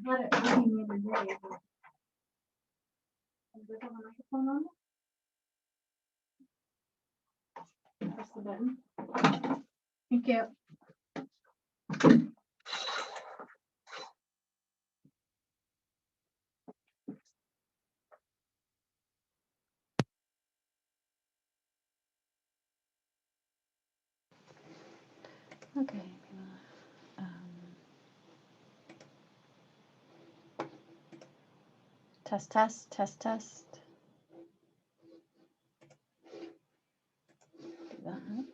had it running the other day. Does it have a microphone on it? Press the button. Thank you. Okay. Test, test, test, test. Do that.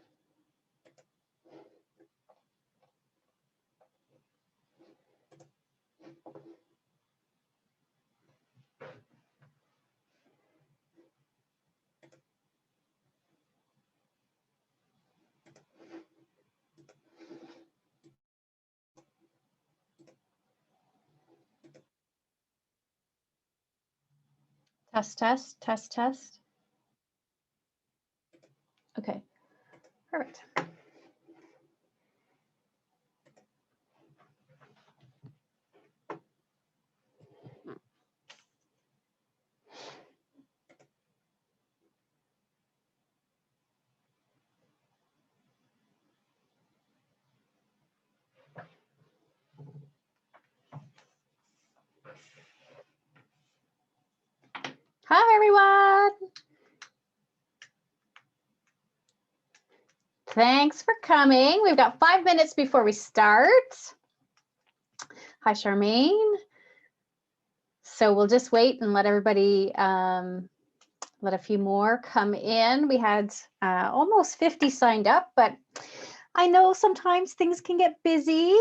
Test, test, test, test. Okay, perfect. Hi, everyone. Thanks for coming. We've got 5 minutes before we start. Hi, Charmaine. So we'll just wait and let everybody, let a few more come in. We had almost 50 signed up, but I know sometimes things can get busy.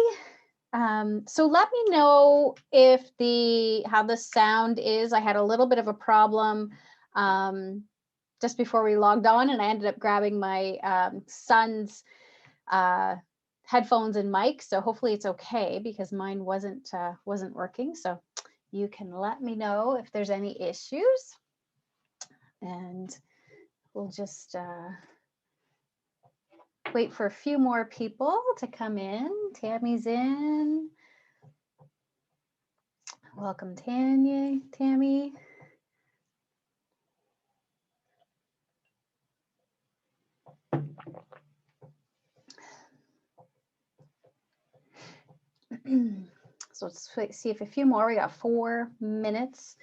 So let me know if how the sound is. I had a little bit of a problem just before we logged on, and I ended up grabbing my son's headphones and mic. So hopefully it's okay because mine wasn't working. So you can let me know if there's any issues, and we'll just wait for a few more people to come in. Tammy's in. Welcome, Tammy. So let's see if a few more. We got 4 minutes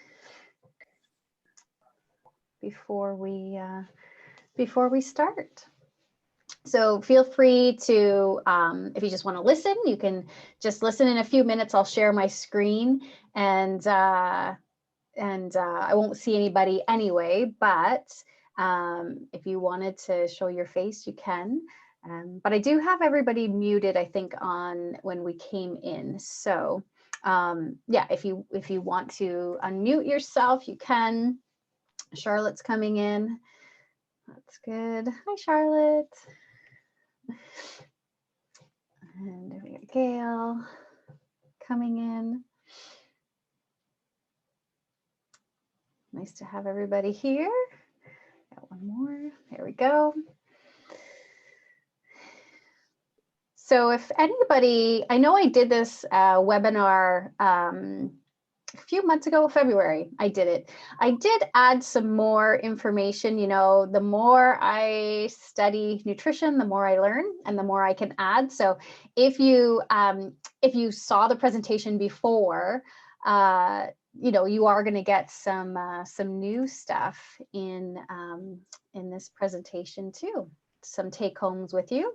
before we start. So feel free to, if you just want to listen, you can just listen. In a few minutes, I'll share my screen, and I won't see anybody anyway. But if you wanted to show your face, you can. But I do have everybody muted, I think, on when we came in. So yeah, if you want to unmute yourself, you can. Charlotte's coming in. That's good. Hi, Charlotte. And we got Gail coming in. Nice to have everybody here. Got one more. There we go. So if anybody, I know I did this webinar a few months ago, February, I did it. I did add some more information. You know, the more I study nutrition, the more I learn and the more I can add. So if you saw the presentation before, you know, you are going to get some new stuff in this presentation too. Some take homes with you,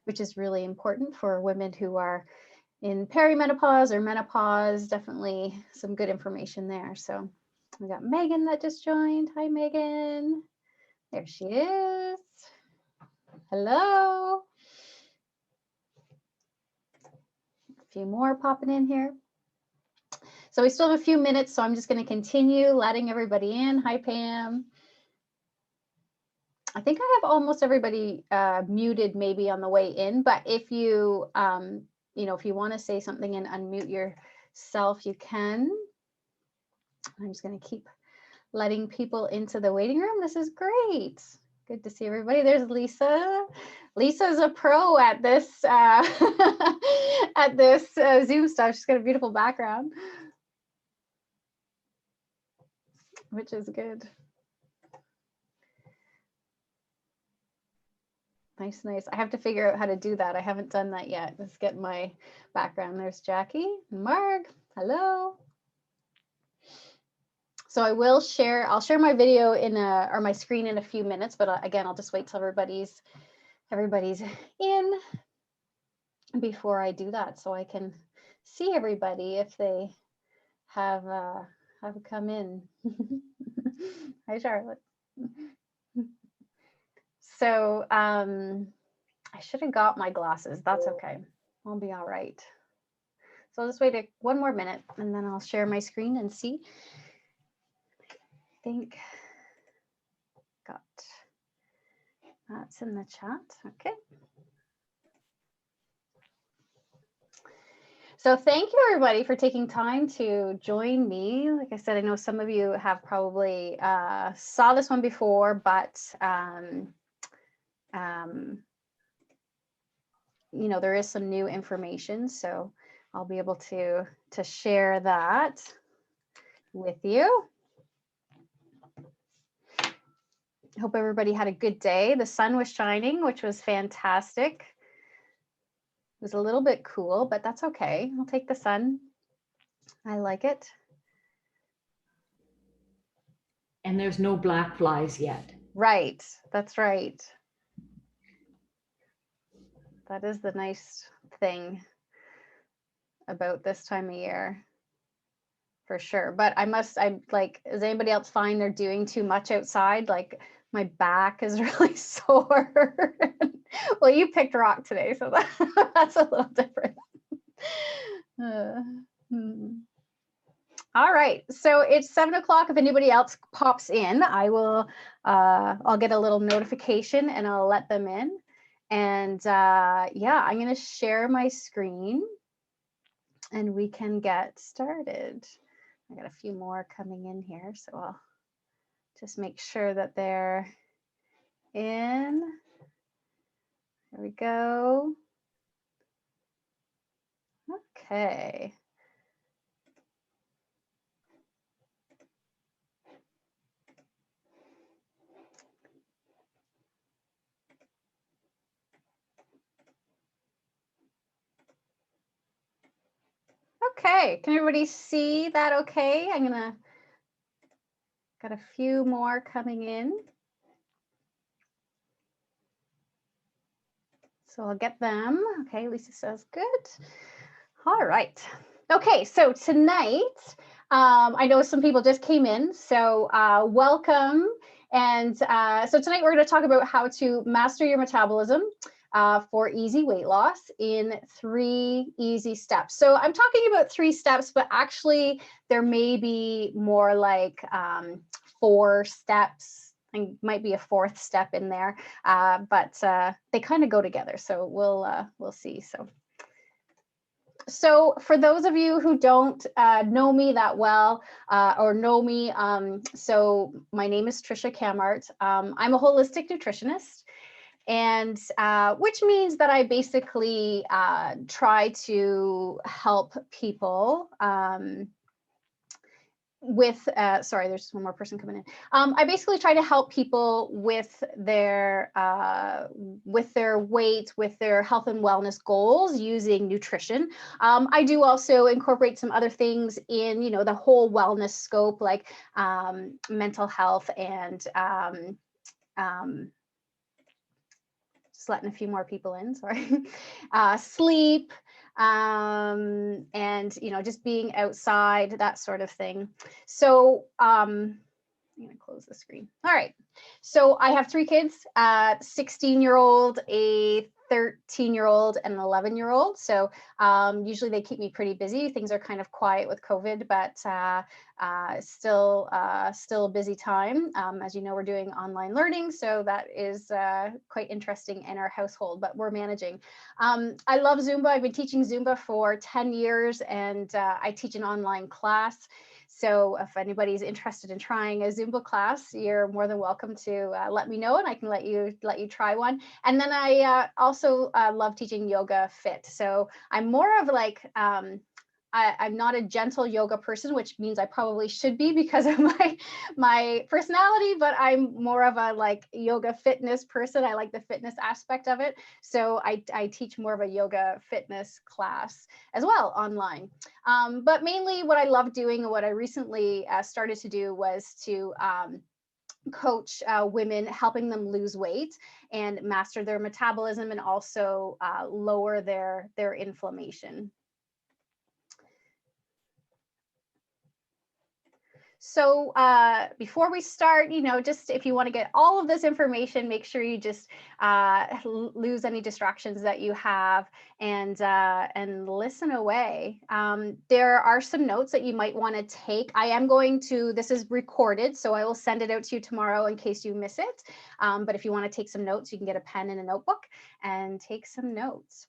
which is really important for women who are in perimenopause or menopause. Definitely some good information there. So we got Megan that just joined. Hi, Megan. There she is. Hello. A few more popping in here. So we still have a few minutes, so I'm just going to continue letting everybody in. Hi, Pam. I think I have almost everybody muted maybe on the way in, but if you, you know, if you want to say something and unmute yourself, you can. I'm just going to keep letting people into the waiting room. This is great. Good to see everybody. There's Lisa. Lisa's a pro at this at this Zoom stuff. She's got a beautiful background, which is good. Nice, nice. I have to figure out how to do that. I haven't done that yet. Let's get my background. There's Jackie, Marg. Hello. So I will share. I'll share my video or my screen in a few minutes. But again, I'll just wait till everybody's in before I do that, so I can see everybody if they have come in. Hi, Charlotte. So I should have got my glasses. That's okay. I'll be all right. So I'll just wait one more minute and then I'll share my screen and see. I think got that's in the chat. Okay. So thank you everybody for taking time to join me. Like I said, I know some of you have probably saw this one before, but you know, there is some new information, so I'll be able to share that with you. Hope everybody had a good day. The sun was shining, which was fantastic. It was a little bit cool, but that's okay. I'll take the sun. I like it. And there's no black flies yet. Right, that's right. That is the nice thing about this time of year, for sure. But I'm like, does anybody else find they're doing too much outside? Like my back is really sore. Well, you picked rock today, so that's a little different. All right, so it's 7 o'clock. If anybody else pops in, I'll get a little notification and I'll let them in. And yeah, I'm going to share my screen and we can get started. I got a few more coming in here, so I'll just make sure that they're in. There we go. Okay. Okay, can everybody see that okay? Got a few more coming in. So I'll get them. Okay, Lisa says good. All right. Okay, so tonight, I know some people just came in, so welcome. And so tonight we're going to talk about how to master your metabolism for easy weight loss in 3 easy steps. So I'm talking about 3 steps, but actually there may be more like 4 steps. And might be a 4th step in there, but they kind of go together. So we'll see. So for those of you who don't know me that well or know me, so my name is Tricia Kamart. I'm a holistic nutritionist, and which means that I basically try to help people with sorry, there's one more person coming in. I basically try to help people with their weight, with their health and wellness goals using nutrition. I do also incorporate some other things in, you know, the whole wellness scope, like mental health and just letting a few more people in, sorry, sleep, and, you know, just being outside, that sort of thing. So I'm going to close the screen. All right. So I have 3 kids, a 16-year-old, a 13-year-old, and an 11-year-old. So usually they keep me pretty busy. Things are kind of quiet with COVID, but still a busy time. As you know, we're doing online learning, so that is quite interesting in our household, but we're managing. I love Zumba. I've been teaching Zumba for 10 years, and I teach an online class. So if anybody's interested in trying a Zumba class, you're more than welcome. welcome to let me know, and I can let you try one. And then I also love teaching yoga fit. So I'm more of like I'm not a gentle yoga person, which means I probably should be because of my personality, but I'm more of a like yoga fitness person. I like the fitness aspect of it. So I teach more of a yoga fitness class as well online. But mainly what I love doing and what I recently started to do was to coach women, helping them lose weight and master their metabolism, and also lower their inflammation. So before we start, just if you want to get all of this information, make sure you just lose any distractions that you have and listen away. There are some notes that you might want to take. This is recorded, so I will send it out to you tomorrow in case you miss it. But if you want to take some notes, you can get a pen and a notebook and take some notes.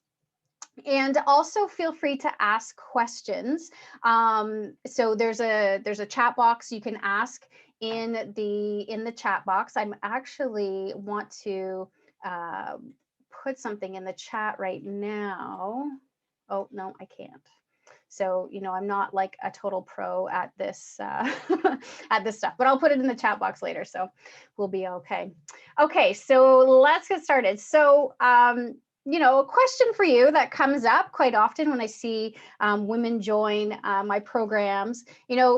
And also feel free to ask questions. So there's a chat box you can ask in the chat box. I'm actually want to put something in the chat right now. Oh, no, I can't. So, I'm not like a total pro at this at this stuff, but I'll put it in the chat box later, so we'll be okay. Okay, so let's get started. So a question for you that comes up quite often when I see women join my programs,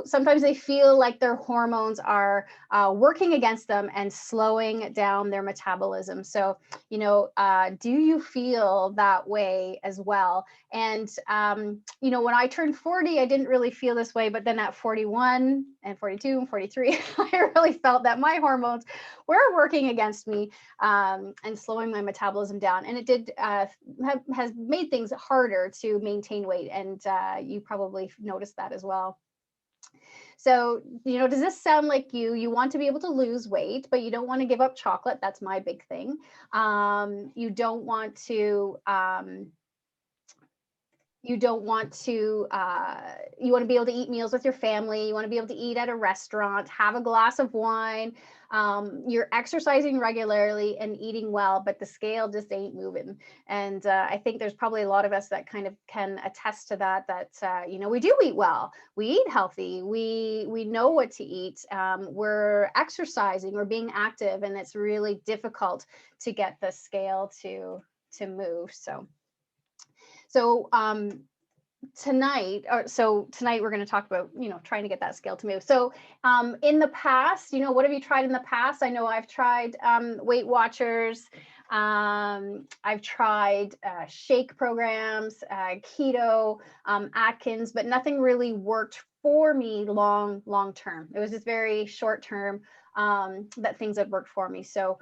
sometimes they feel like their hormones are working against them and slowing down their metabolism. So, do you feel that way as well? And, when I turned 40, I didn't really feel this way, but then at 41 and 42 and 43, I really felt that my hormones were working against me and slowing my metabolism down. And it did has made things harder to maintain weight. And you probably noticed that as well. So, does this sound like you want to be able to lose weight, but you don't want to give up chocolate? That's my big thing. You don't want to you want to be able to eat meals with your family. You want to be able to eat at a restaurant, have a glass of wine. You're exercising regularly and eating well, but the scale just ain't moving. And I think there's probably a lot of us that kind of can attest to that, we do eat well, we eat healthy, we know what to eat, we're exercising, we're being active, and it's really difficult to get the scale to move. So tonight we're going to talk about, trying to get that scale to move. So in the past, what have you tried in the past? I know I've tried Weight Watchers. I've tried shake programs, keto, Atkins, but nothing really worked for me long term. It was just very short term that things had worked for me. So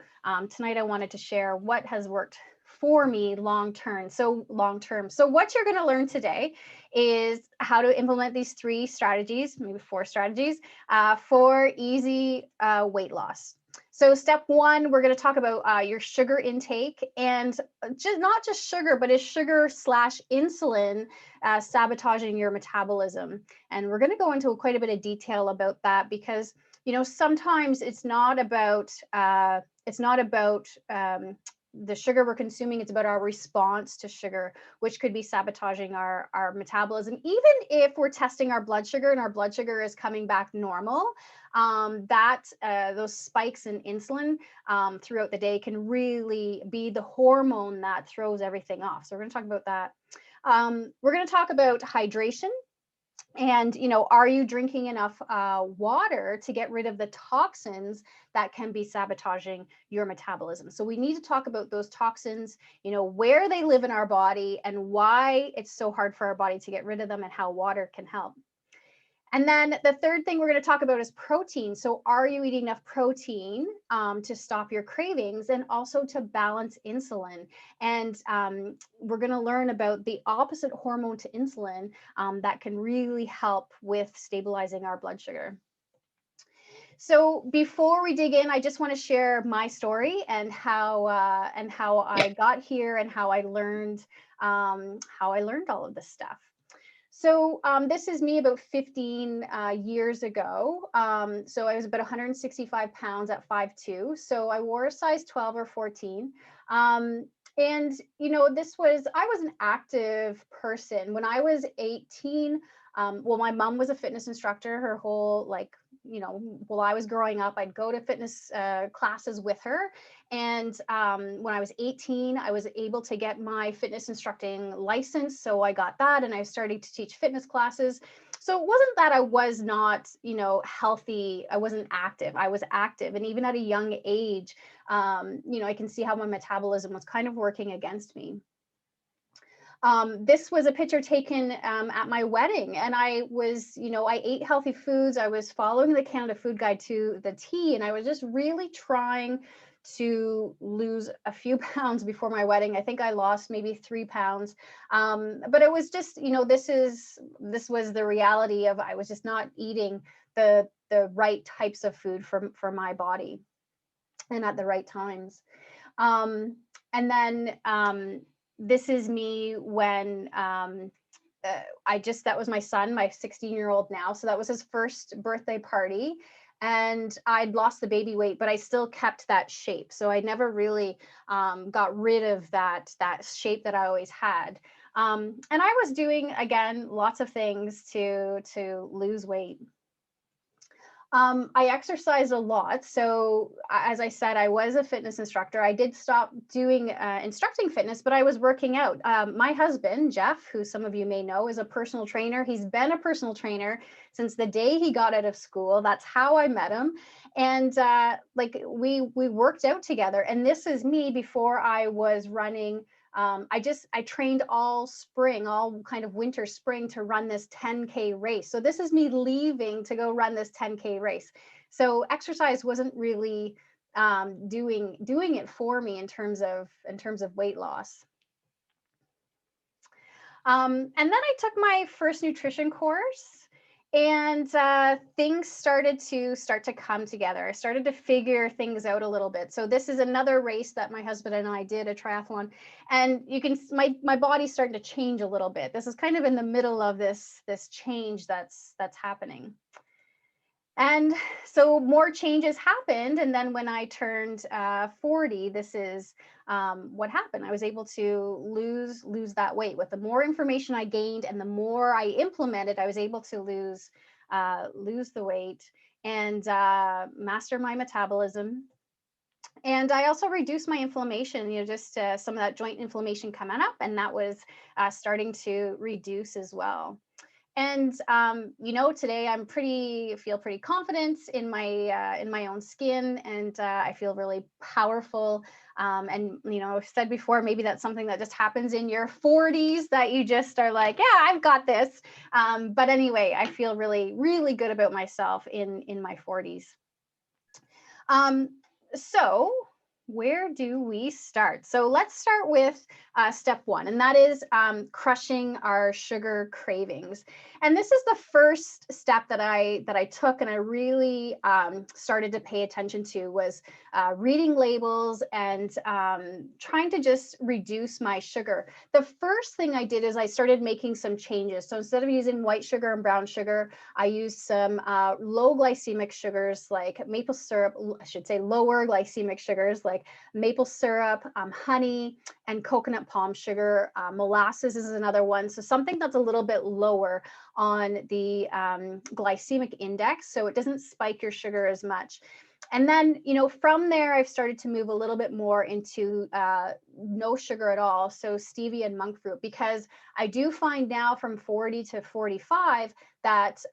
tonight I wanted to share what has worked for me long term. So what you're going to learn today is how to implement these 3 strategies, maybe 4 strategies for easy weight loss. So step 1, we're going to talk about your sugar intake, and not just sugar, but is sugar/insulin sabotaging your metabolism? And we're going to go into quite a bit of detail about that, because sometimes it's not about the sugar we're consuming. It's about our response to sugar, which could be sabotaging our metabolism. Even if we're testing our blood sugar and our blood sugar is coming back normal, those spikes in insulin throughout the day can really be the hormone that throws everything off. So we're going to talk about that. We're going to talk about hydration. And, are you drinking enough water to get rid of the toxins that can be sabotaging your metabolism? So we need to talk about those toxins, where they live in our body and why it's so hard for our body to get rid of them, and how water can help. And then the third thing we're going to talk about is protein. So are you eating enough protein to stop your cravings and also to balance insulin? And we're going to learn about the opposite hormone to insulin that can really help with stabilizing our blood sugar. So before we dig in, I just want to share my story and how I got here and how I learned all of this stuff. So this is me about 15 years ago. So I was about 165 pounds at 5'2". So I wore a size 12 or 14. And, you know, I was an active person. When I was 18, well, my mom was a fitness instructor her whole, like, you know, while I was growing up, I'd go to fitness classes with her. And when I was 18, I was able to get my fitness instructing license. So I got that and I started to teach fitness classes. So it wasn't that I was not, you know, healthy. I wasn't active. I was active. And even at a young age, you know, I can see how my metabolism was kind of working against me. This was a picture taken at my wedding, and I was, you know, I ate healthy foods. I was following the Canada Food Guide to the T, and I was just really trying to lose a few pounds before my wedding. I think I lost maybe 3 pounds, but it was just, you know, this was the reality of I was just not eating the right types of food for my body and at the right times. And then this is me when that was my son, my 16-year-old now. So that was his first birthday party. And I'd lost the baby weight, but I still kept that shape. So I never really got rid of that shape that I always had. And I was doing, again, lots of things to lose weight. I exercise a lot. So as I said, I was a fitness instructor. I did stop doing instructing fitness, but I was working out. My husband, Jeff, who some of you may know, is a personal trainer. He's been a personal trainer since the day he got out of school. That's how I met him. And like we worked out together. And this is me before I was running. I trained all spring, all kind of winter, spring to run this 10K race. So this is me leaving to go run this 10K race. So exercise wasn't really doing it for me in terms of weight loss. And then I took my first nutrition course, and things started to come together. I started to figure things out a little bit. So this is another race that my husband and I did, a triathlon, and you can my body's starting to change a little bit. This is kind of in the middle of this change that's happening. And so more changes happened. And then when I turned 40, this is what happened. I was able to lose that weight. With the more information I gained and the more I implemented, I was able to lose the weight and master my metabolism. And I also reduced my inflammation, you know, just some of that joint inflammation coming up, and that was starting to reduce as well. And you know, today I'm feel pretty confident in my own skin, and I feel really powerful. And you know, I've said before, maybe that's something that just happens in your 40s, that you just are like, yeah, I've got this. But anyway, I feel really, really good about myself in my 40s. So where do we start? So let's start with step one, and that is crushing our sugar cravings. And this is the first step that I took, and I really started to pay attention to, was reading labels and trying to just reduce my sugar. The first thing I did is I started making some changes. So instead of using white sugar and brown sugar, I used some low glycemic sugars like maple syrup, I should say lower glycemic sugars like maple syrup, honey, and coconut palm sugar. Molasses is another one. So something that's a little bit lower on the glycemic index, so it doesn't spike your sugar as much. And then, you know, from there, I've started to move a little bit more into no sugar at all. So stevia and monk fruit, because I do find now from 40 to 45 that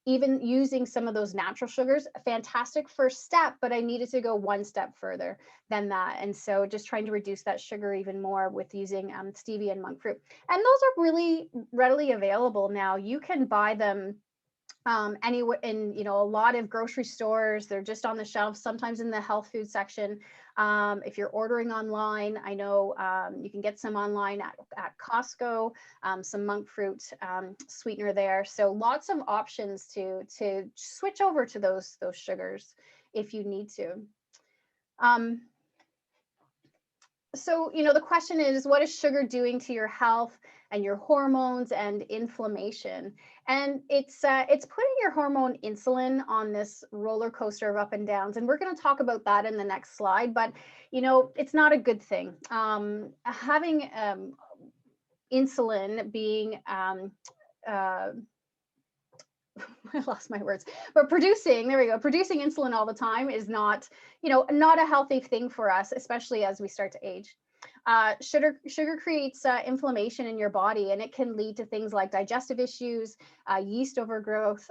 even using some of those natural sugars, a fantastic first step, but I needed to go one step further than that. And so just trying to reduce that sugar even more with using stevia and monk fruit. And those are really readily available now. You can buy them anywhere in, you know, a lot of grocery stores. They're just on the shelves, sometimes in the health food section. If you're ordering online, I know you can get some online at Costco, some monk fruit sweetener there. So lots of options to switch over to those sugars if you need to. So, the question is, what is sugar doing to your health and your hormones and inflammation? And it's putting your hormone insulin on this roller coaster of up and downs. And we're going to talk about that in the next slide. But, it's not a good thing. Having insulin being I lost my words, but there we go, producing insulin all the time is not, not a healthy thing for us, especially as we start to age. Sugar creates inflammation in your body, and it can lead to things like digestive issues, yeast overgrowth,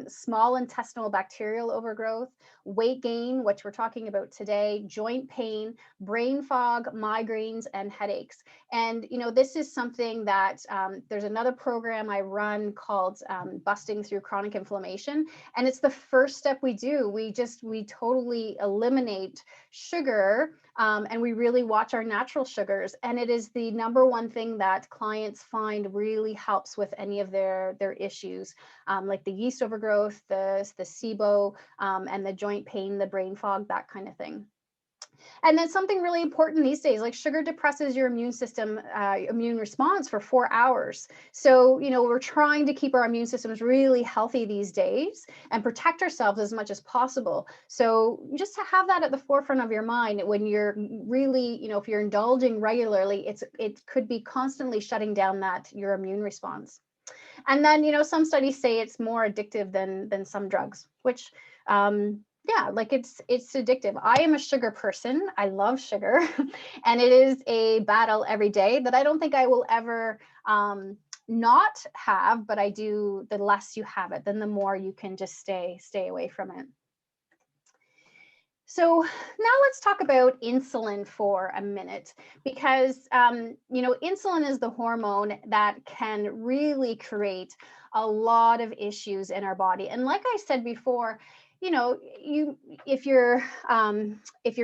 small intestinal bacterial overgrowth, weight gain, which we're talking about today, joint pain, brain fog, migraines, and headaches. And this is something that there's another program I run called Busting Through Chronic Inflammation, and it's the first step we do. We totally eliminate sugar, and we really watch our natural sugars. And it is the number one thing that clients find really helps with any of their issues, like the yeast overgrowth, the SIBO, and the joint pain, the brain fog, that kind of thing. And then something really important these days, like sugar depresses your immune system, immune response for 4 hours. So, we're trying to keep our immune systems really healthy these days and protect ourselves as much as possible. So just to have that at the forefront of your mind when you're really, if you're indulging regularly, it could be constantly shutting down your immune response. And then, some studies say it's more addictive than some drugs, which, yeah, like it's addictive. I am a sugar person. I love sugar, and it is a battle every day that I don't think I will ever not have, but I do. The less you have it, then the more you can just stay away from it. So now let's talk about insulin for a minute, because insulin is the hormone that can really create a lot of issues in our body. And like I said before, if you're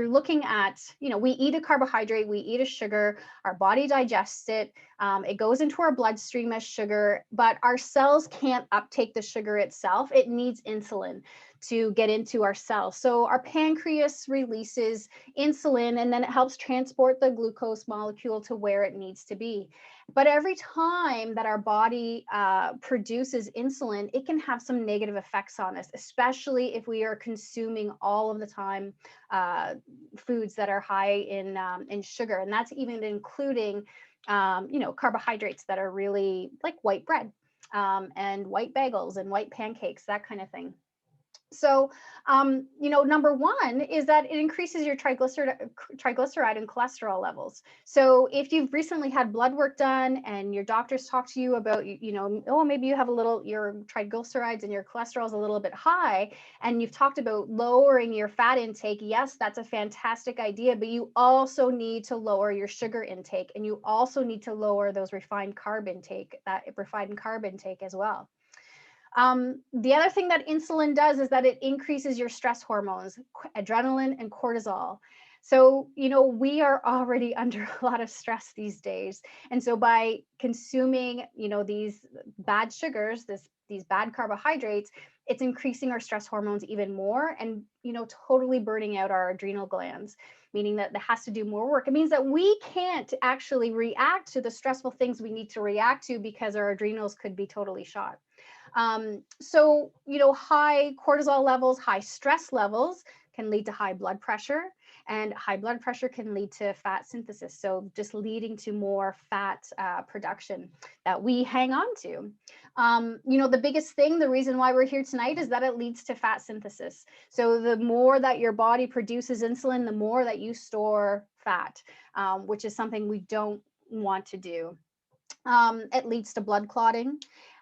looking at, we eat a carbohydrate, we eat a sugar, our body digests it, it goes into our bloodstream as sugar, but our cells can't uptake the sugar itself. It needs insulin to get into our cells. So our pancreas releases insulin, and then it helps transport the glucose molecule to where it needs to be. But every time that our body produces insulin, it can have some negative effects on us, especially if we are consuming all of the time foods that are high in sugar. And that's even including, carbohydrates that are really like white bread and white bagels and white pancakes, that kind of thing. So, number one is that it increases your triglyceride and cholesterol levels. So if you've recently had blood work done and your doctors talk to you about, oh, maybe you have your triglycerides and your cholesterol is a little bit high, and you've talked about lowering your fat intake, yes, that's a fantastic idea, but you also need to lower your sugar intake, and you also need to lower those refined carb intake as well. The other thing that insulin does is that it increases your stress hormones, adrenaline and cortisol. So, we are already under a lot of stress these days. And so by consuming, these bad sugars, these bad carbohydrates, it's increasing our stress hormones even more and, totally burning out our adrenal glands, meaning that it has to do more work. It means that we can't actually react to the stressful things we need to react to because our adrenals could be totally shot. So, high cortisol levels, high stress levels can lead to high blood pressure, and high blood pressure can lead to fat synthesis. So just leading to more fat production that we hang on to. The biggest thing, the reason why we're here tonight is that it leads to fat synthesis. So the more that your body produces insulin, the more that you store fat, which is something we don't want to do. It leads to blood clotting.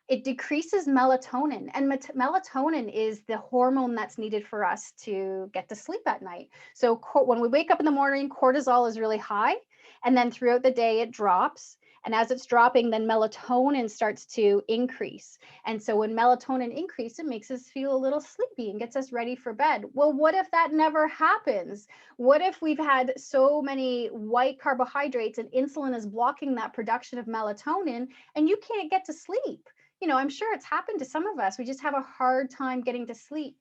It decreases melatonin, and melatonin is the hormone that's needed for us to get to sleep at night. So when we wake up in the morning, cortisol is really high, and then throughout the day it drops. And as it's dropping, then melatonin starts to increase. And so when melatonin increases, it makes us feel a little sleepy and gets us ready for bed. Well, what if that never happens? What if we've had so many white carbohydrates and insulin is blocking that production of melatonin and you can't get to sleep? I'm sure it's happened to some of us. We just have a hard time getting to sleep.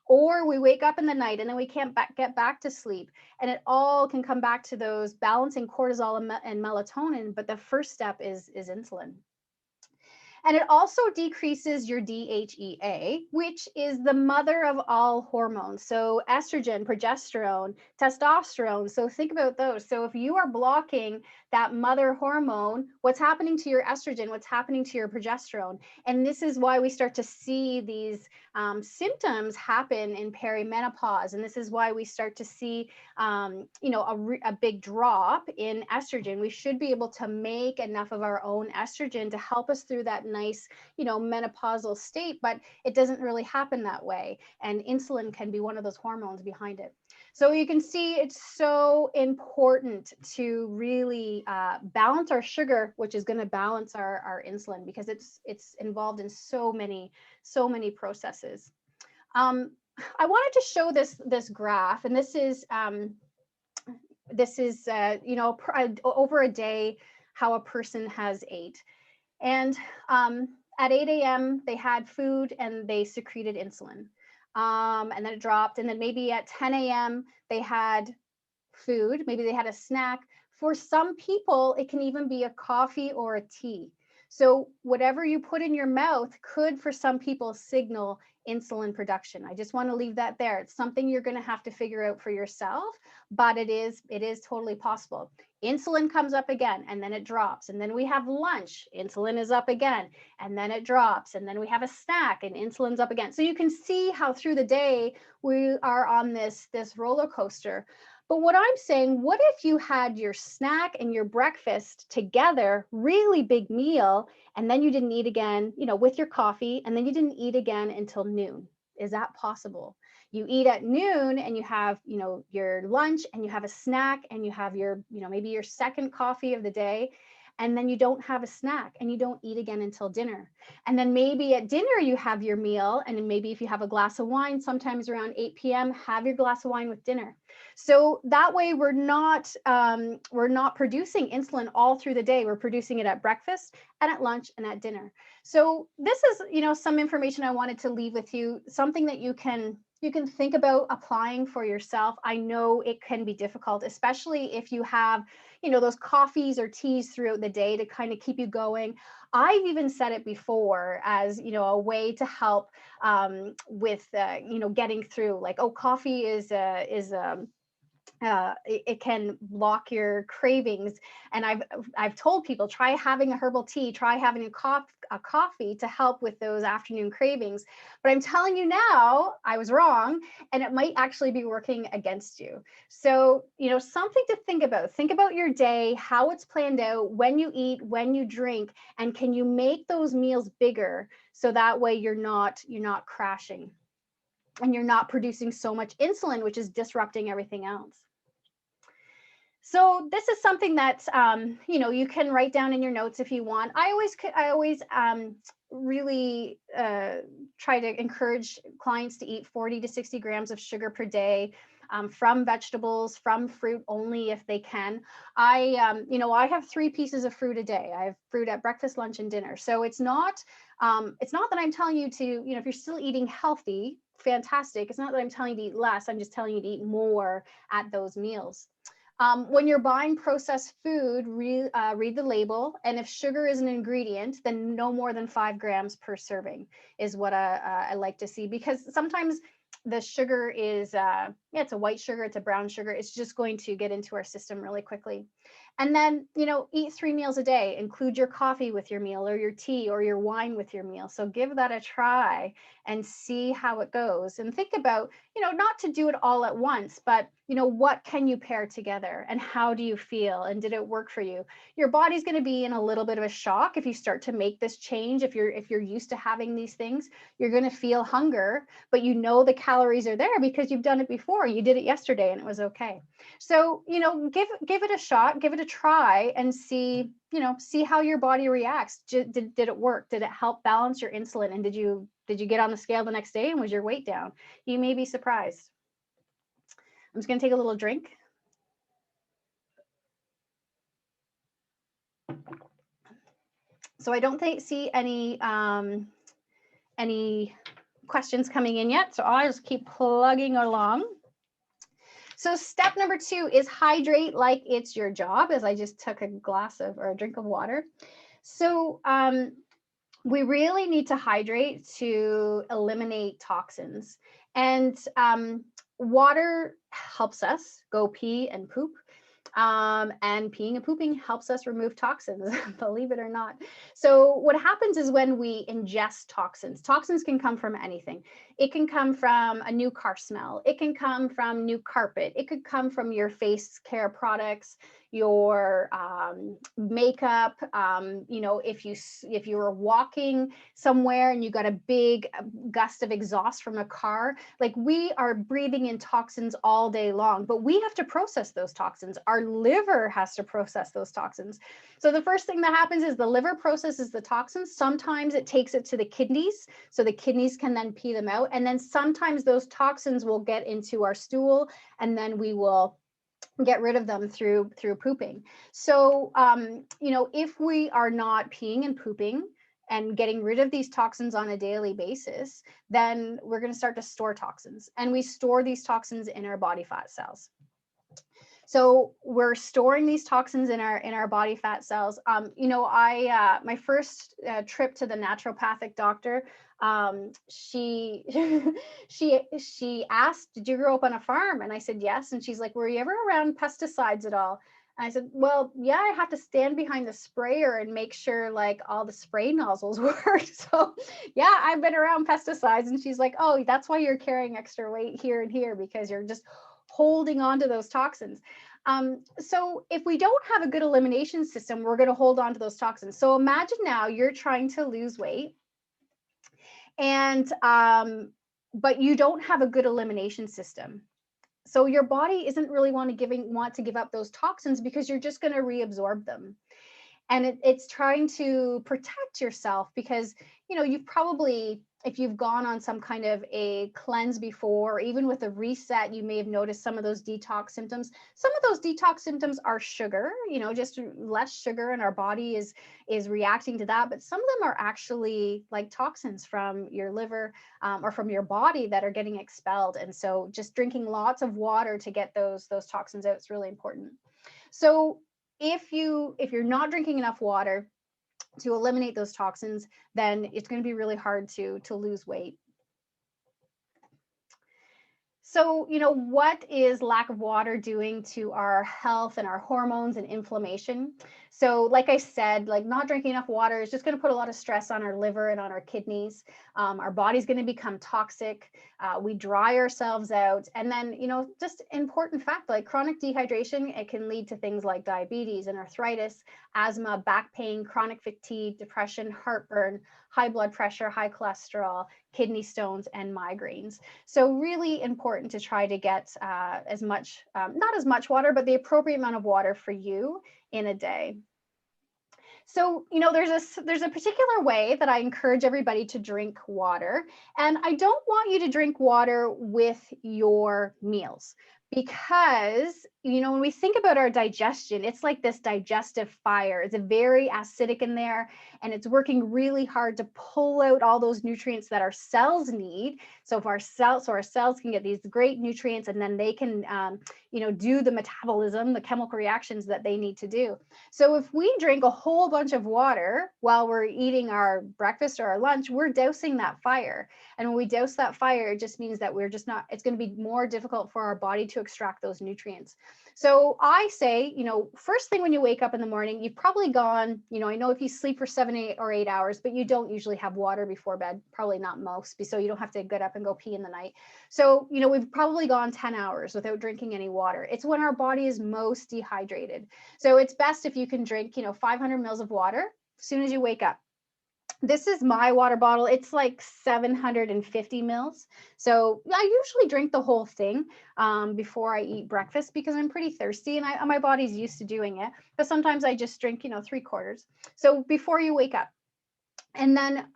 or we wake up in the night and then we can't get back to sleep. And it all can come back to those balancing cortisol and melatonin. But the first step is insulin. And it also decreases your DHEA, which is the mother of all hormones. So estrogen, progesterone, testosterone. So think about those. So if you are blocking that mother hormone, what's happening to your estrogen, what's happening to your progesterone? And this is why we start to see these symptoms happen in perimenopause. And this is why we start to see, a big drop in estrogen. We should be able to make enough of our own estrogen to help us through that nice, menopausal state, but it doesn't really happen that way. And insulin can be one of those hormones behind it. So you can see it's so important to really balance our sugar, which is going to balance our insulin, because it's involved in so many processes. I wanted to show this graph, and this is over a day how a person has ate. And at 8 a.m. they had food and they secreted insulin. And then it dropped. And then maybe at 10 a.m. they had food, maybe they had a snack. For some people, it can even be a coffee or a tea. So whatever you put in your mouth could, for some people, signal insulin production. I just want to leave that there. It's something you're going to have to figure out for yourself, but it is totally possible. Insulin comes up again, and then it drops. And then we have lunch, insulin is up again, and then it drops. And then we have a snack and insulin's up again. So you can see how through the day we are on this roller coaster. But what I'm saying, what if you had your snack and your breakfast together, really big meal, and then you didn't eat again, with your coffee, and then you didn't eat again until noon? Is that possible? You eat at noon and you have, your lunch and you have a snack and you have your, maybe your second coffee of the day, and then you don't have a snack and you don't eat again until dinner. And then maybe at dinner you have your meal, and maybe if you have a glass of wine, sometimes around 8 p.m., have your glass of wine with dinner. So that way we're not producing insulin all through the day. We're producing it at breakfast and at lunch and at dinner. So this is, some information I wanted to leave with you, something that you can think about applying for yourself. I know it can be difficult, especially if you have, those coffees or teas throughout the day to kind of keep you going. I've even said it before as, a way to help with, getting through, like, oh, coffee is it can block your cravings. And I've told people, try having a herbal tea, try having a coffee to help with those afternoon cravings. But I'm telling you now, I was wrong, and it might actually be working against you. So, something to think about. Think about your day, how it's planned out, when you eat, when you drink, and can you make those meals bigger so that way you're not crashing and you're not producing so much insulin, which is disrupting everything else. So this is something that, you can write down in your notes if you want. I always really try to encourage clients to eat 40 to 60 grams of sugar per day, from vegetables, from fruit only if they can. I have 3 pieces of fruit a day. I have fruit at breakfast, lunch, and dinner. So it's not that I'm telling you to, if you're still eating healthy, fantastic. It's not that I'm telling you to eat less. I'm just telling you to eat more at those meals. When you're buying processed food, read the label. And if sugar is an ingredient, then no more than 5 grams per serving is what I like to see, because sometimes the sugar is, it's a white sugar, it's a brown sugar. It's just going to get into our system really quickly. And then, eat 3 meals a day, include your coffee with your meal or your tea or your wine with your meal. So give that a try and see how it goes. And think about, not to do it all at once, but, what can you pair together and how do you feel? And did it work for you? Your body's going to be in a little bit of a shock if you start to make this change. If you're used to having these things, you're going to feel hunger, but the calories are there because you've done it before. You did it yesterday and it was okay. So, give it a shot, give it a try and see how your body reacts. Did it work? Did it help balance your insulin? And did you get on the scale the next day and was your weight down? You may be surprised. I'm just going to take a little drink. So I don't see any questions coming in yet, so I'll just keep plugging along. So step number 2 is hydrate like it's your job, as I just took a glass of or a drink of water. So we really need to hydrate to eliminate toxins. And water helps us go pee and poop. And peeing and pooping helps us remove toxins, believe it or not. So what happens is when we ingest toxins can come from anything. It can come from a new car smell. It can come from new carpet. It could come from your face care products, your makeup. You know, if you were walking somewhere and you got a big gust of exhaust from a car, like we are breathing in toxins all day long, but we have to process those toxins. Our liver has to process those toxins. So the first thing that happens is the liver processes the toxins. Sometimes it takes it to the kidneys, so the kidneys can then pee them out. And then sometimes those toxins will get into our stool, and then we will get rid of them through pooping. So, you know, if we are not peeing and pooping and getting rid of these toxins on a daily basis, then we're going to start to store toxins. And we store these toxins in our body fat cells. So we're storing these toxins in our body fat cells. You know, my first trip to the naturopathic doctor, she she asked, "Did you grow up on a farm?" And I said, "Yes." And she's like, "Were you ever around pesticides at all?" And I said, "Well, yeah, I have to stand behind the sprayer and make sure like all the spray nozzles work." So yeah, I've been around pesticides. And she's like, "Oh, that's why you're carrying extra weight here and here, because you're just holding on to those toxins." So if we don't have a good elimination system, we're going to hold on to those toxins. So imagine now you're trying to lose weight, and but you don't have a good elimination system. So your body isn't really want to give up those toxins, because you're just going to reabsorb them. And it's trying to protect yourself, because, you know, you've probably, if you've gone on some kind of a cleanse before, or even with a reset, you may have noticed some of those detox symptoms. Some of those detox symptoms are sugar, you know, just less sugar, and our body is reacting to that. But some of them are actually like toxins from your liver or from your body that are getting expelled. And so just drinking lots of water to get those toxins out is really important. So if you're not drinking enough water to eliminate those toxins, then it's going to be really hard to lose weight. So, you know, what is lack of water doing to our health and our hormones and inflammation? So, like I said, like not drinking enough water is just going to put a lot of stress on our liver and on our kidneys. Our body's going to become toxic. We dry ourselves out. And then, you know, just important fact, like chronic dehydration, it can lead to things like diabetes and arthritis, asthma, back pain, chronic fatigue, depression, heartburn, high blood pressure, high cholesterol, kidney stones, and migraines. So really important to try to get as much, not as much water, but the appropriate amount of water for you in a day. So, you know, there's a particular way that I encourage everybody to drink water. And I don't want you to drink water with your meals, because, you know, when we think about our digestion, it's like this digestive fire. It's a very acidic in there, and it's working really hard to pull out all those nutrients that our cells need. So our cells can get these great nutrients, and then they can, you know, do the metabolism, the chemical reactions that they need to do. So if we drink a whole bunch of water while we're eating our breakfast or our lunch, we're dousing that fire. And when we douse that fire, it just means that we're just not, it's going to be more difficult for our body to extract those nutrients. So I say, you know, first thing when you wake up in the morning, you've probably gone, you know, I know if you sleep for 7 or 8 hours, but you don't usually have water before bed, probably not most, so you don't have to get up and go pee in the night. So, you know, we've probably gone 10 hours without drinking any water. It's when our body is most dehydrated. So it's best if you can drink, you know, 500 mils of water as soon as you wake up. This is my water bottle. It's like 750 mils. So I usually drink the whole thing before I eat breakfast, because I'm pretty thirsty, and my body's used to doing it. But sometimes I just drink, you know, 3/4. So before you wake up. And then,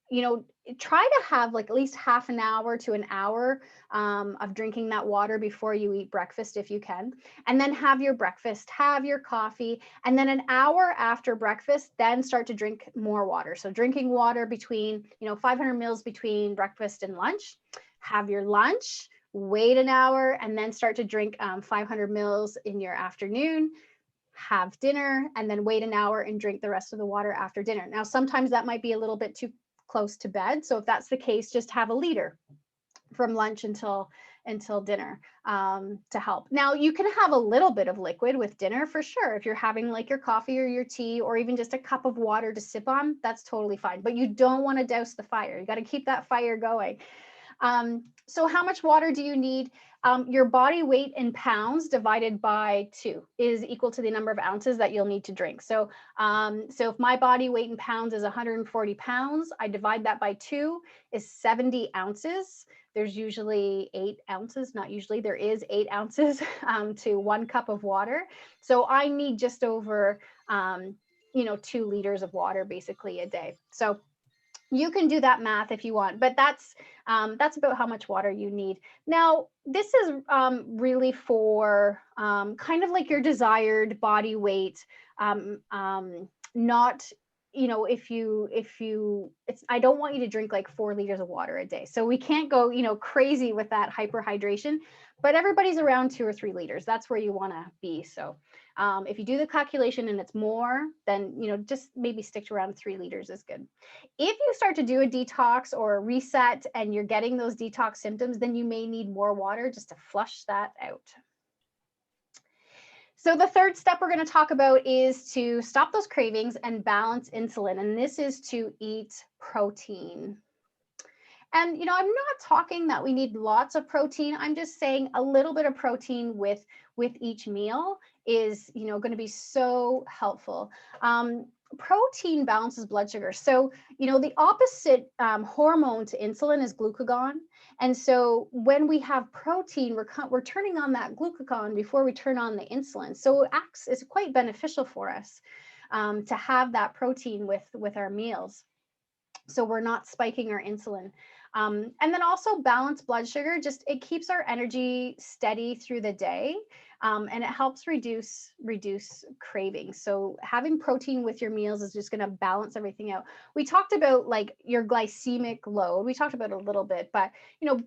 you know, try to have like at least half an hour to an hour of drinking that water before you eat breakfast if you can, and then have your breakfast, have your coffee, and then an hour after breakfast, then start to drink more water. So drinking water between, 500 mils between breakfast and lunch. Have your lunch, wait an hour, and then start to drink 500 mils in your afternoon. Have dinner, and then wait an hour and drink the rest of the water after dinner. Now, sometimes that might be a little bit too close to bed. So if that's the case, just have a liter from lunch until dinner to help. Now, you can have a little bit of liquid with dinner for sure. If you're having like your coffee or your tea or even just a cup of water to sip on, that's totally fine. But you don't want to douse the fire. You got to keep that fire going. So how much water do you need? Your body weight in pounds divided by 2 is equal to the number of ounces that you'll need to drink. So, so if my body weight in pounds is 140 pounds, I divide that by 2 is 70 ounces. There's usually 8 ounces, not usually, there is 8 ounces to 1 cup of water. So I need just over, 2 liters of water basically a day. So you can do that math if you want, but that's about how much water you need. Now, this is really for kind of like your desired body weight, not, I don't want you to drink like 4 liters of water a day. So we can't go, crazy with that hyperhydration, but everybody's around 2 or 3 liters. That's where you want to be. So if you do the calculation and it's more, then, just maybe stick to around 3 liters is good. If you start to do a detox or a reset and you're getting those detox symptoms, then you may need more water just to flush that out. So the third step we're going to talk about is to stop those cravings and balance insulin. And this is to eat protein. And, I'm not talking that we need lots of protein. I'm just saying a little bit of protein with each meal is, going to be so helpful. Protein balances blood sugar. So, the opposite hormone to insulin is glucagon. And so when we have protein, we're turning on that glucagon before we turn on the insulin. So it's quite beneficial for us to have that protein with our meals. So we're not spiking our insulin. And then also balanced blood sugar, it keeps our energy steady through the day. And it helps reduce cravings. So having protein with your meals is just going to balance everything out. We talked about like your glycemic load. We talked about it a little bit, but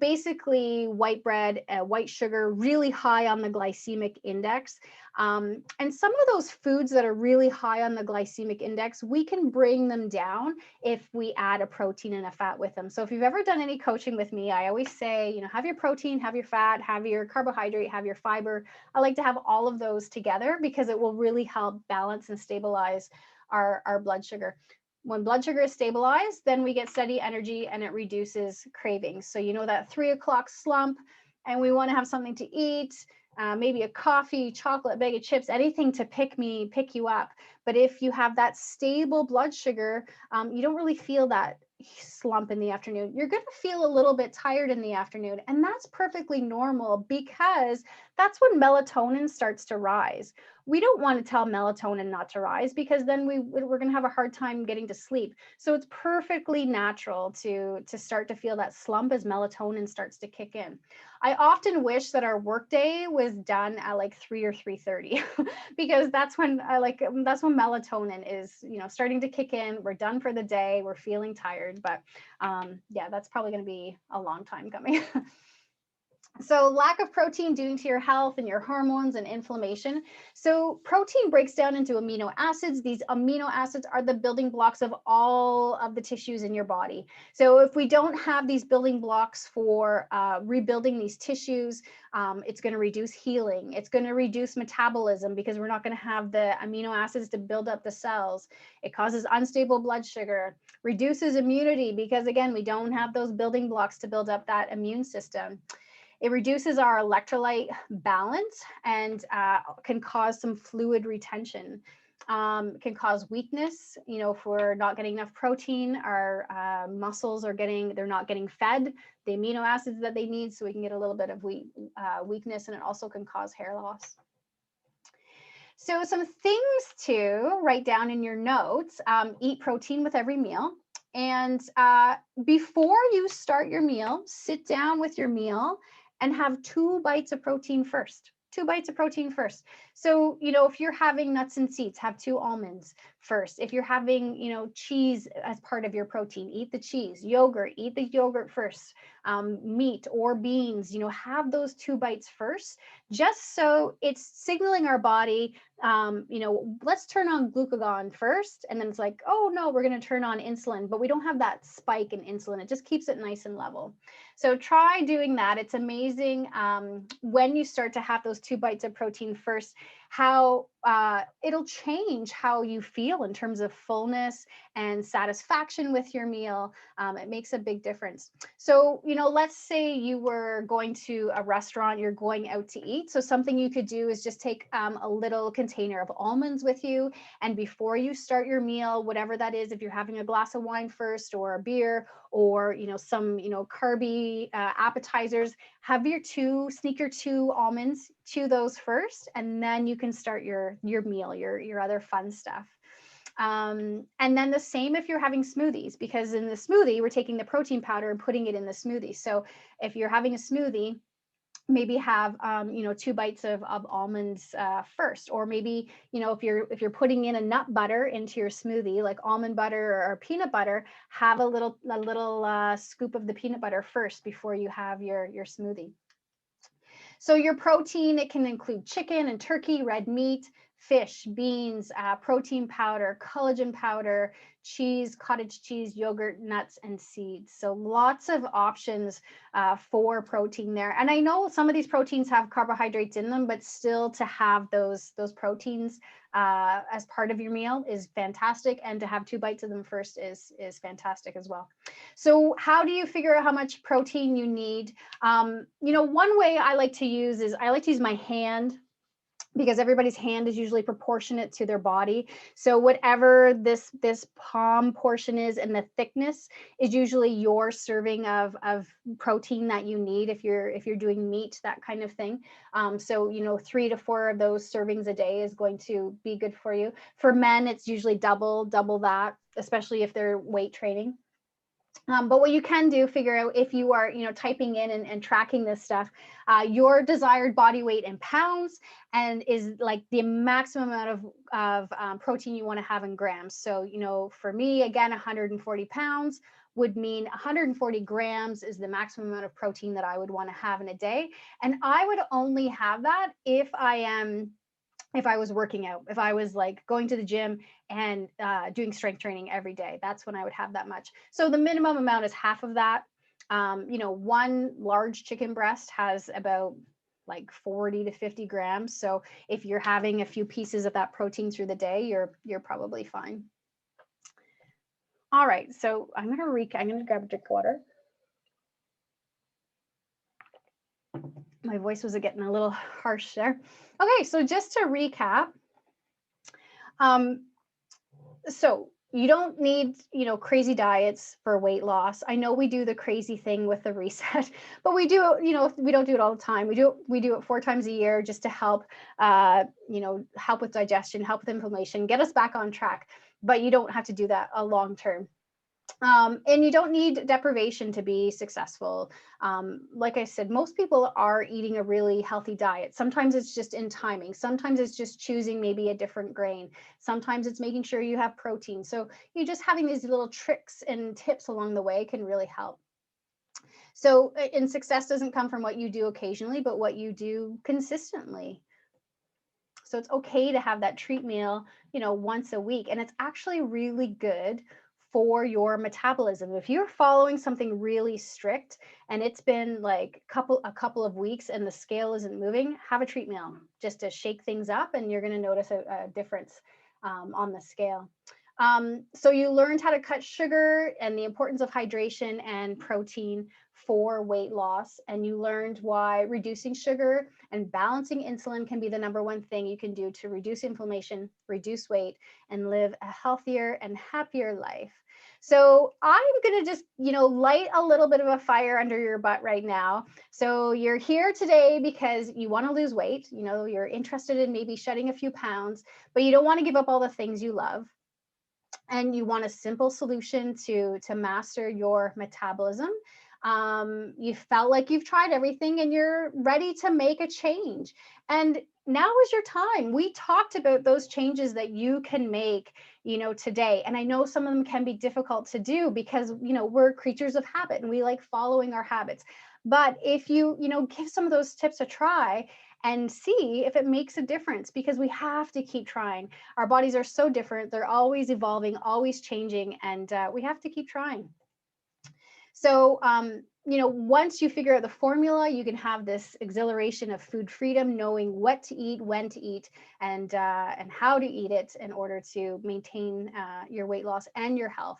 basically white bread, white sugar, really high on the glycemic index. And some of those foods that are really high on the glycemic index, we can bring them down if we add a protein and a fat with them. So if you've ever done any coaching with me, I always say, have your protein, have your fat, have your carbohydrate, have your fiber. I like to have all of those together because it will really help balance and stabilize our blood sugar. When blood sugar is stabilized, then we get steady energy and it reduces cravings. So that 3 o'clock slump and we want to have something to eat, maybe a coffee, chocolate, bag of chips, anything to pick you up. But if you have that stable blood sugar, you don't really feel that slump in the afternoon. You're going to feel a little bit tired in the afternoon, and that's perfectly normal because that's when melatonin starts to rise. We don't want to tell melatonin not to rise because then we're going to have a hard time getting to sleep. So it's perfectly natural to start to feel that slump as melatonin starts to kick in. I often wish that our workday was done at like 3 or 3:30 because that's when melatonin is, starting to kick in. We're done for the day. We're feeling tired, but yeah, that's probably going to be a long time coming. So lack of protein due to your health and your hormones and inflammation. So protein breaks down into amino acids. These amino acids are the building blocks of all of the tissues in your body. So if we don't have these building blocks for rebuilding these tissues, it's going to reduce healing. It's going to reduce metabolism because we're not going to have the amino acids to build up the cells. It causes unstable blood sugar, reduces immunity because, again, we don't have those building blocks to build up that immune system. It reduces our electrolyte balance and can cause some fluid retention. Can cause weakness, if we're not getting enough protein, our muscles they're not getting fed the amino acids that they need, so we can get a little bit of weakness, and it also can cause hair loss. So some things to write down in your notes: eat protein with every meal. And before you start your meal, sit down with your meal and have 2 bites of protein first. 2 bites of protein first. So, if you're having nuts and seeds, have 2 almonds first. If you're having, cheese as part of your protein, eat the cheese. Yogurt, eat the yogurt first. Meat or beans, have those 2 bites first, just so it's signaling our body, let's turn on glucagon first. And then it's like, oh no, we're going to turn on insulin, but we don't have that spike in insulin. It just keeps it nice and level. So try doing that. It's amazing when you start to have those 2 bites of protein first, how it'll change how you feel in terms of fullness and satisfaction with your meal. It makes a big difference. So, let's say you were going to a restaurant, you're going out to eat. So something you could do is just take a little container of almonds with you. And before you start your meal, whatever that is, if you're having a glass of wine first or a beer or, some, carby appetizers, have sneak your 2 almonds, chew those first, and then you can start your meal, your other fun stuff. And then the same if you're having smoothies, because in the smoothie, we're taking the protein powder and putting it in the smoothie. So if you're having a smoothie, maybe have 2 bites of almonds first, or maybe if you're putting in a nut butter into your smoothie, like almond butter or peanut butter, have a little scoop of the peanut butter first before you have your smoothie. So your protein, it can include chicken and turkey, red meat, fish, beans, protein powder, collagen powder, cheese, cottage cheese, yogurt, nuts, and seeds. So lots of options for protein there. And I know some of these proteins have carbohydrates in them, but still to have those proteins as part of your meal is fantastic. And to have 2 bites of them first is fantastic as well. So how do you figure out how much protein you need? One way I like to use is I like to use my hand, because everybody's hand is usually proportionate to their body. So whatever this palm portion is and the thickness is usually your serving of protein that you need if you're doing meat, that kind of thing. So 3 to 4 of those servings a day is going to be good for you. For men, it's usually double that, especially if they're weight training. But what you can do, figure out if you are, typing in and tracking this stuff, your desired body weight in pounds, and is like the maximum amount of protein you want to have in grams. So, for me, again, 140 pounds would mean 140 grams is the maximum amount of protein that I would want to have in a day. And I would only have that if I was working out, if I was like going to the gym and doing strength training every day, that's when I would have that much. So the minimum amount is half of that. 1 large chicken breast has about like 40 to 50 grams. So if you're having a few pieces of that protein through the day, you're probably fine. All right, so I'm going to grab a drink of water. My voice was getting a little harsh there. Okay, so just to recap, so you don't need, crazy diets for weight loss. I know we do the crazy thing with the reset, but we do, we don't do it all the time. We do it 4 times a year just to help, help with digestion, help with inflammation, get us back on track. But you don't have to do that long term. And you don't need deprivation to be successful. Like I said, most people are eating a really healthy diet. Sometimes it's just in timing. Sometimes it's just choosing maybe a different grain. Sometimes it's making sure you have protein. So you just having these little tricks and tips along the way can really help. So, and success doesn't come from what you do occasionally, but what you do consistently. So it's okay to have that treat meal, once a week. And it's actually really good for your metabolism. If you're following something really strict and it's been like a couple of weeks and the scale isn't moving, have a treat meal just to shake things up, and you're going to notice a difference on the scale. So you learned how to cut sugar and the importance of hydration and protein for weight loss. And you learned why reducing sugar and balancing insulin can be the #1 thing you can do to reduce inflammation, reduce weight, and live a healthier and happier life. So I'm going to just, light a little bit of a fire under your butt right now. So you're here today because you want to lose weight. You're interested in maybe shedding a few pounds, but you don't want to give up all the things you love. and you want a simple solution to master your metabolism. You felt like you've tried everything and you're ready to make a change. And now is your time. We talked about those changes that you can make, today. And I know some of them can be difficult to do because, we're creatures of habit and we like following our habits. But if you, give some of those tips a try and see if it makes a difference, because we have to keep trying. Our bodies are so different. They're always evolving, always changing, and we have to keep trying. So, once you figure out the formula, you can have this exhilaration of food freedom, knowing what to eat, when to eat, and how to eat it in order to maintain your weight loss and your health.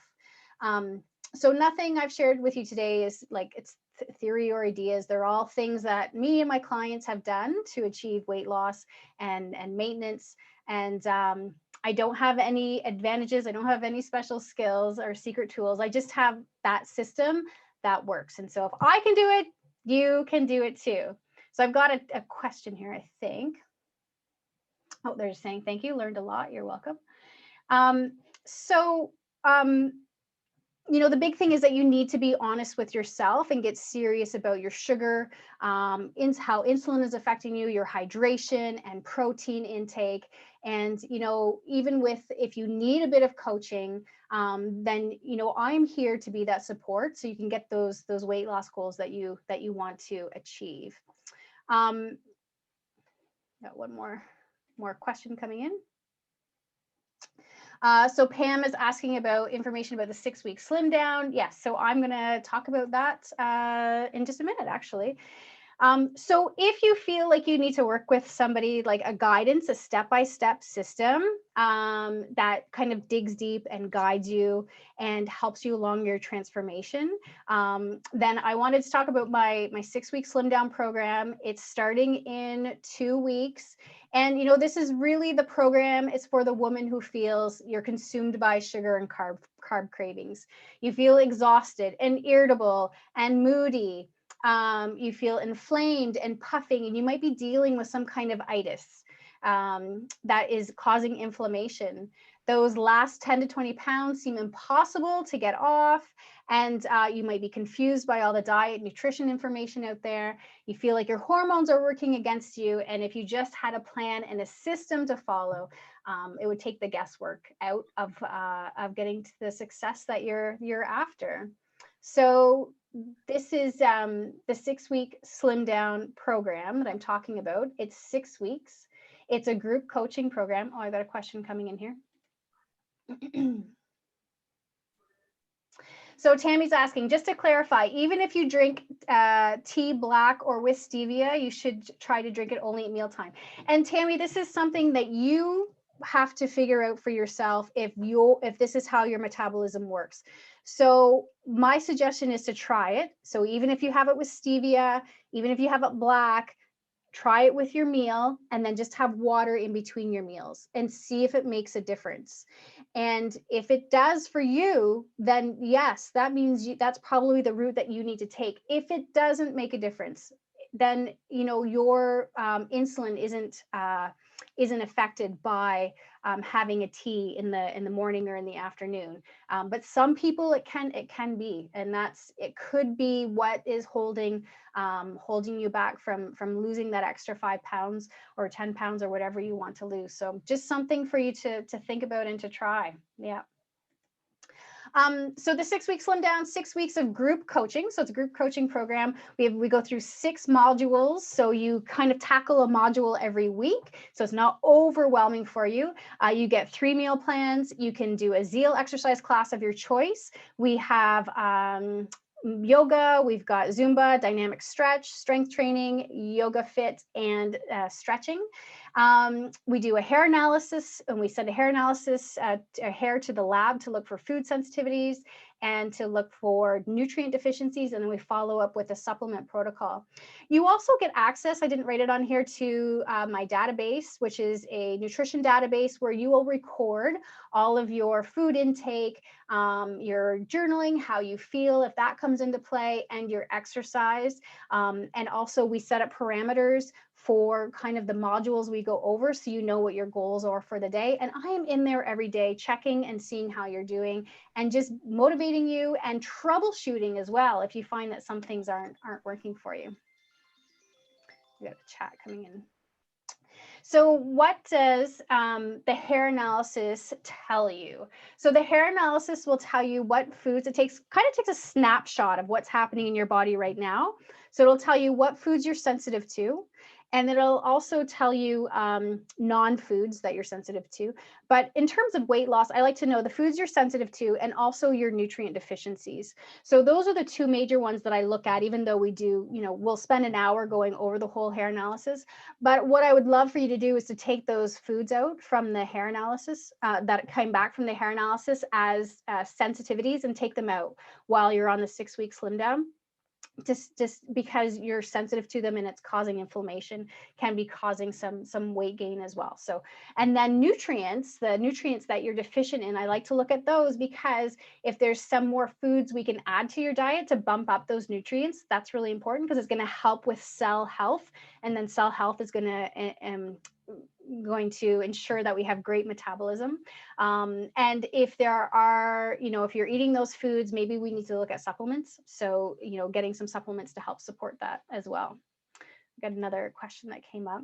So nothing I've shared with you today is like it's theory or ideas. They're all things that me and my clients have done to achieve weight loss and maintenance. And I don't have any advantages. I don't have any special skills or secret tools. I just have that system that works. And so if I can do it, you can do it too. So I've got a question here, I think. Oh, they're just saying, thank you, learned a lot. You're welcome. The big thing is that you need to be honest with yourself and get serious about your sugar, how insulin is affecting you, your hydration and protein intake. And, even if you need a bit of coaching, then, I'm here to be that support so you can get those weight loss goals that you want to achieve. Got one more question coming in. So Pam is asking about information about the 6-week slim down. Yes, so I'm going to talk about that in just a minute, actually. So if you feel like you need to work with somebody, like a guidance, a step-by-step system that kind of digs deep and guides you and helps you along your transformation, then I wanted to talk about my 6-week slim down program. It's starting in 2 weeks. And, this is really the program. It's for the woman who feels you're consumed by sugar and carb cravings. You feel exhausted and irritable and moody. You feel inflamed and puffing, and you might be dealing with some kind of itis that is causing inflammation. Those last 10 to 20 pounds seem impossible to get off, and you might be confused by all the diet nutrition information out there. You feel like your hormones are working against you, and if you just had a plan and a system to follow, it would take the guesswork out of getting to the success that you're after. So this is the 6-week slim down program that I'm talking about. It's 6 weeks. It's a group coaching program. Oh, I got a question coming in here. So Tammy's asking, just to clarify, even if you drink tea black or with stevia, you should try to drink it only at mealtime. And Tammy, this is something that you have to figure out for yourself if this is how your metabolism works. So my suggestion is to try it. So even if you have it with stevia, even if you have it black, try it with your meal and then just have water in between your meals and see if it makes a difference. And if it does for you, then yes, that means that's probably the route that you need to take. If it doesn't make a difference, then your insulin isn't affected by having a tea in the morning or in the afternoon. But some people it can be, and it could be what is holding you back from losing that extra 5 pounds or 10 pounds or whatever you want to lose. So just something for you to think about and to try. Yeah. So the 6-week slim down, 6 weeks of group coaching. So it's a group coaching program. We go through 6 modules. So you kind of tackle a module every week. So it's not overwhelming for you. You get 3 meal plans. You can do a Zeal exercise class of your choice. We have yoga, we've got Zumba, dynamic stretch, strength training, yoga fit, and stretching. We do a hair analysis, and we send a hair to the lab to look for food sensitivities and to look for nutrient deficiencies, and then we follow up with a supplement protocol. You also get access, I didn't write it on here, to my database, which is a nutrition database where you will record all of your food intake, your journaling, how you feel, if that comes into play, and your exercise. And also we set up parameters for kind of the modules we go over, so you know what your goals are for the day. And I am in there every day checking and seeing how you're doing and just motivating you and troubleshooting as well if you find that some things aren't working for you. We got a chat coming in. So what does the hair analysis tell you? So the hair analysis will tell you what foods, it kind of takes a snapshot of what's happening in your body right now. So it'll tell you what foods you're sensitive to. And it'll also tell you non-foods that you're sensitive to. But in terms of weight loss, I like to know the foods you're sensitive to and also your nutrient deficiencies. So those are the two major ones that I look at, even though we do, we'll spend an hour going over the whole hair analysis. But what I would love for you to do is to take those foods out from the hair analysis that came back from the hair analysis as sensitivities, and take them out while you're on the 6-week slim down. Just because you're sensitive to them and it's causing inflammation, can be causing some weight gain as well. So, and then nutrients, the nutrients that you're deficient in, I like to look at those, because if there's some more foods we can add to your diet to bump up those nutrients, that's really important, because it's going to help with cell health, and then cell health is going to ensure that we have great metabolism. And if there are, if you're eating those foods, maybe we need to look at supplements. So, getting some supplements to help support that as well. Got another question that came up.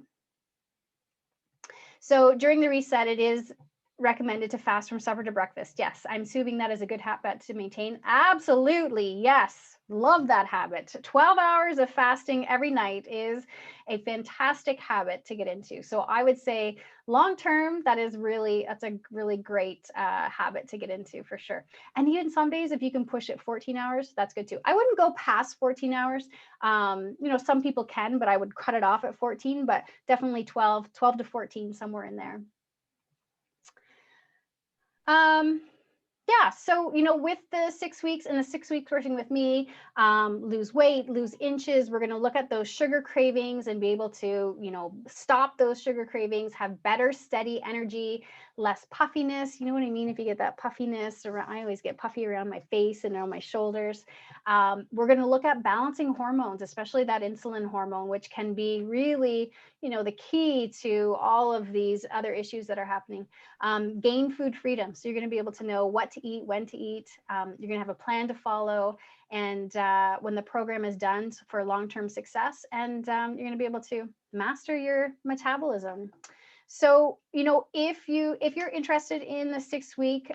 So during the reset, it is recommended to fast from supper to breakfast. Yes, I'm assuming that is a good habit to maintain. Absolutely, yes. Love that habit. 12 hours of fasting every night is a fantastic habit to get into. So I would say long term, that's a really great habit to get into for sure. And even some days, if you can push it 14 hours, that's good too. I wouldn't go past 14 hours. Some people can, but I would cut it off at 14, but definitely 12 to 14, somewhere in there. Yeah, so, with the 6 weeks and the 6 weeks working with me, lose weight, lose inches, we're going to look at those sugar cravings and be able to, stop those sugar cravings, have better, steady energy, less puffiness. You know what I mean? If you get that puffiness around, I always get puffy around my face and around my shoulders. We're going to look at balancing hormones, especially that insulin hormone, which can be really, the key to all of these other issues that are happening. Gain food freedom. So you're going to be able to know what to eat, when to eat. You're going to have a plan to follow. And when the program is done for long-term success, and you're going to be able to master your metabolism. So, if you're interested in the 6-week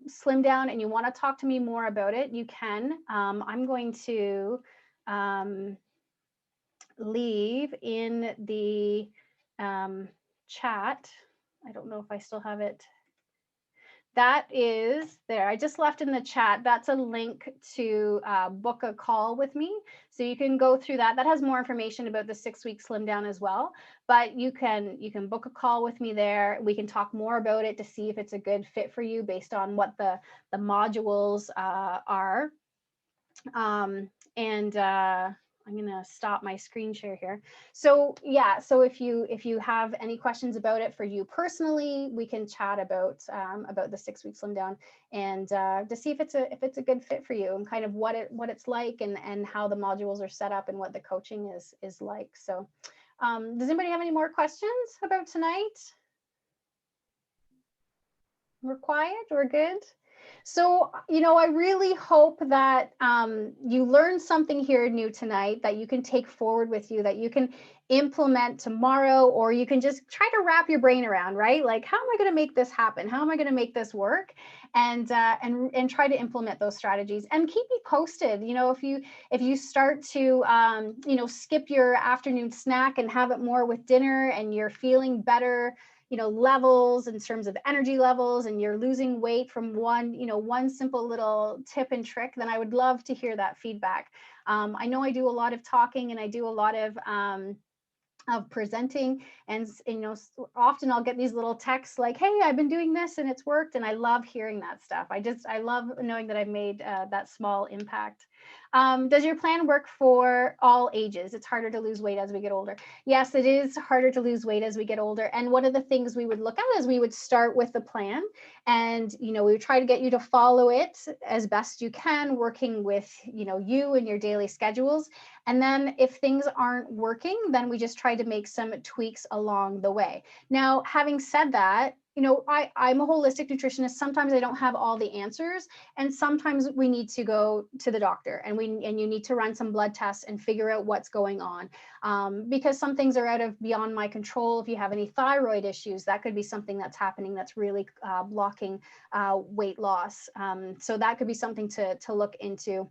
slim down and you want to talk to me more about it, you can. I'm going to leave in the chat. I don't know if I still have it. That is there. I just left in the chat. That's a link to book a call with me. So you can go through that. That has more information about the 6-week slim down as well. But you can book a call with me there. We can talk more about it to see if it's a good fit for you based on what the modules are. I'm going to stop my screen share here. So yeah, so if you have any questions about it for you personally, we can chat about the 6-week slim down, and to see if it's a good fit for you, and kind of what it's like, and how the modules are set up, and what the coaching is like. So does anybody have any more questions about tonight? We're quiet, we're good. So, I really hope that you learned something here new tonight that you can take forward with you, that you can implement tomorrow, or you can just try to wrap your brain around, right? Like, how am I going to make this happen? How am I going to make this work? And try to implement those strategies, and keep me posted. If you start to, skip your afternoon snack and have it more with dinner, and you're feeling better, levels in terms of energy levels, and you're losing weight from one simple little tip and trick, then I would love to hear that feedback. I know I do a lot of talking, and I do a lot of presenting, and often I'll get these little texts like, hey, I've been doing this and it's worked, and I love hearing that stuff. I love knowing that I've made that small impact. Does your plan work for all ages? It's harder to lose weight as we get older. Yes, it is harder to lose weight as we get older. And one of the things we would look at is we would start with the plan, and we would try to get you to follow it as best you can, working with you and your daily schedules. And then if things aren't working, then we just try to make some tweaks along the way. Now, having said that, I'm a holistic nutritionist. Sometimes I don't have all the answers, and sometimes we need to go to the doctor, and you need to run some blood tests and figure out what's going on, because some things are out of beyond my control. If you have any thyroid issues, that could be something that's happening that's really blocking weight loss. So that could be something to look into.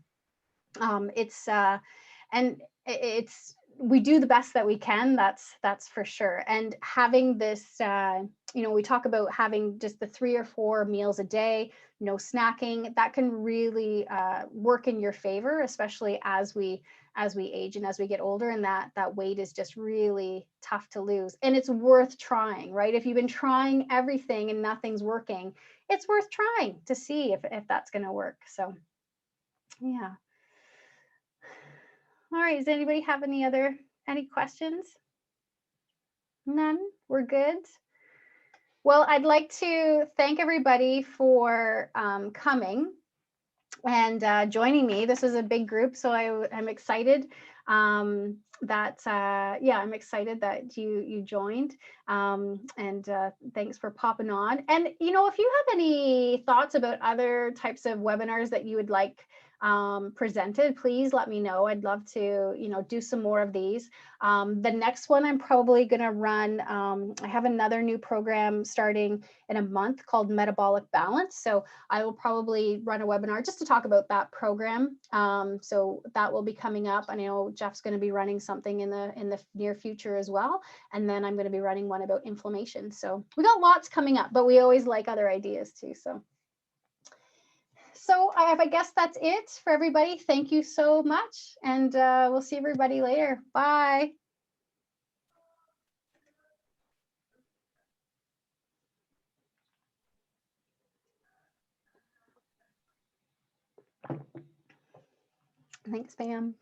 We do the best that we can. That's for sure. And having this, we talk about having just the 3 or 4 meals a day, no snacking. That can really work in your favor, especially as we age and as we get older. And that weight is just really tough to lose. And it's worth trying, right? If you've been trying everything and nothing's working, it's worth trying to see if that's going to work. So, yeah. All right, does anybody have any questions? None? We're good? Well, I'd like to thank everybody for coming and joining me. This is a big group, so I'm excited I'm excited that you joined, and thanks for popping on. And if you have any thoughts about other types of webinars that you would like presented, please let me know. I'd love to do some more of these. The next one I'm probably going to run, I have another new program starting in a month called Metabolic Balance, so I will probably run a webinar just to talk about that program. So that will be coming up. I know Jeff's going to be running something in the near future as well, and then I'm going to be running one about inflammation. So we got lots coming up, but we always like other ideas too. So I guess that's it for everybody. Thank you so much, and we'll see everybody later. Bye. Thanks, Pam.